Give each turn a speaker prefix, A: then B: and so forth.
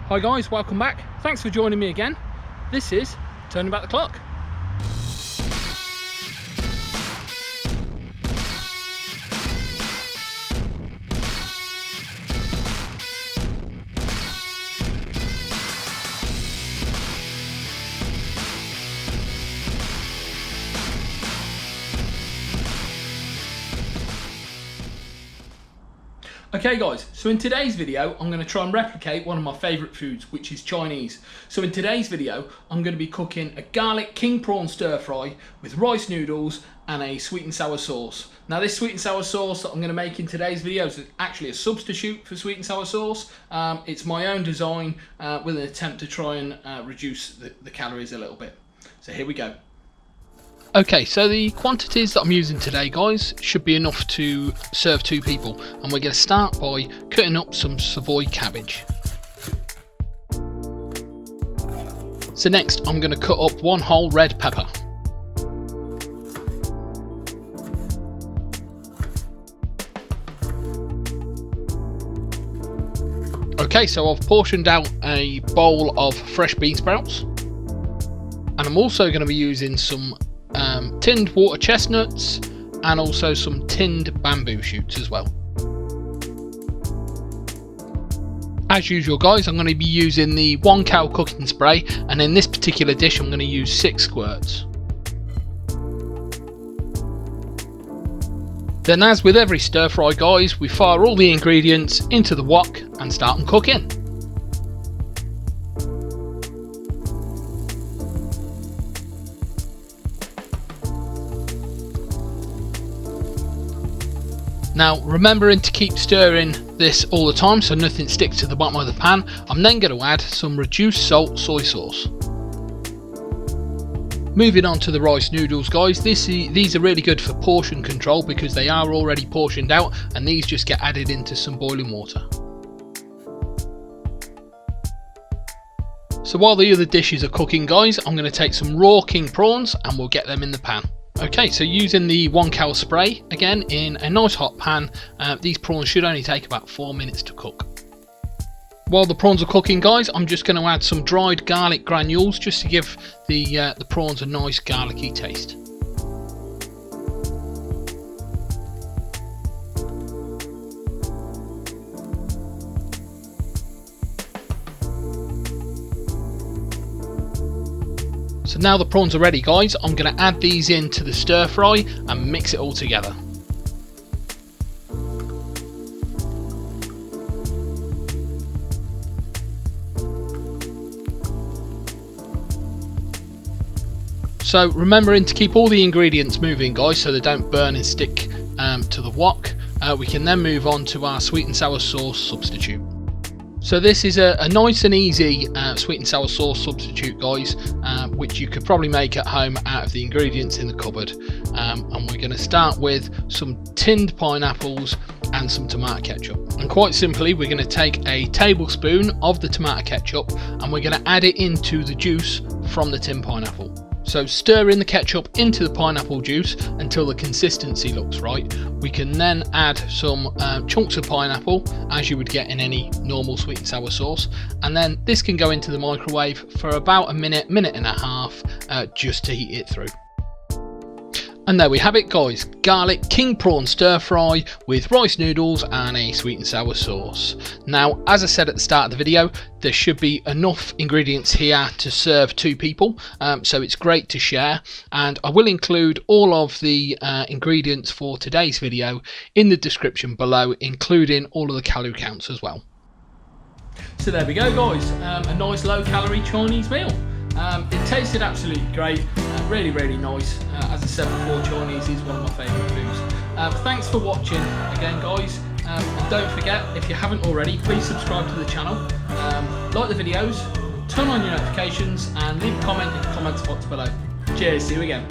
A: Hi guys, welcome back. Thanks for joining me again. This is Turning Back the Clock. Okay guys, so in today's video I'm going to try and replicate one of my favourite foods, which is Chinese. So in today's video I'm going to be cooking a garlic king prawn stir fry with rice noodles and a sweet and sour sauce. Now this sweet and sour sauce that I'm going to make in today's video is actually a substitute for sweet and sour sauce. It's my own design with an attempt to try and reduce the calories a little bit. So here we go. Okay, so the quantities that I'm using today, guys, should be enough to serve 2 people. And we're going to start by cutting up some Savoy cabbage. So next, I'm going to cut up 1 whole red pepper. Okay, so I've portioned out a bowl of fresh bean sprouts. And I'm also going to be using some tinned water chestnuts and also some tinned bamboo shoots as well. As usual guys, I'm going to be using the 1 cow cooking spray, and in this particular dish I'm going to use 6 squirts. Then, as with every stir fry guys, we fire all the ingredients into the wok and start them cooking. Now, remembering to keep stirring this all the time so nothing sticks to the bottom of the pan, I'm then going to add some reduced salt soy sauce. Moving on to the rice noodles guys, these are really good for portion control because they are already portioned out and these just get added into some boiling water. So while the other dishes are cooking guys, I'm going to take some raw king prawns and we'll get them in the pan. Okay, so using the 1 cow spray, again in a nice hot pan, these prawns should only take about 4 minutes to cook. While the prawns are cooking guys, I'm just going to add some dried garlic granules just to give the prawns a nice garlicky taste. So now the prawns are ready guys, I'm going to add these into the stir fry and mix it all together. So remembering to keep all the ingredients moving guys so they don't burn and stick to the wok, we can then move on to our sweet and sour sauce substitute. So this is a nice and easy sweet and sour sauce substitute guys, which you could probably make at home out of the ingredients in the cupboard. And we're going to start with some tinned pineapples and some tomato ketchup. And quite simply we're going to take a tablespoon of the tomato ketchup and we're going to add it into the juice from the tinned pineapple. So stir in the ketchup into the pineapple juice until the consistency looks right. We can then add some chunks of pineapple as you would get in any normal sweet and sour sauce, and then this can go into the microwave for about a minute and a half just to heat it through. And there we have it guys, garlic king prawn stir fry with rice noodles and a sweet and sour sauce. Now as I said at the start of the video, there should be enough ingredients here to serve 2 people, so it's great to share, and I will include all of the ingredients for today's video in the description below, including all of the calorie counts as well. So there we go guys, a nice low calorie Chinese meal. It tasted absolutely great, really nice. As I said before, Chinese is one of my favourite foods. Thanks for watching again guys, and don't forget, if you haven't already, please subscribe to the channel, like the videos, turn on your notifications and leave a comment in the comments box below. Cheers, see you again.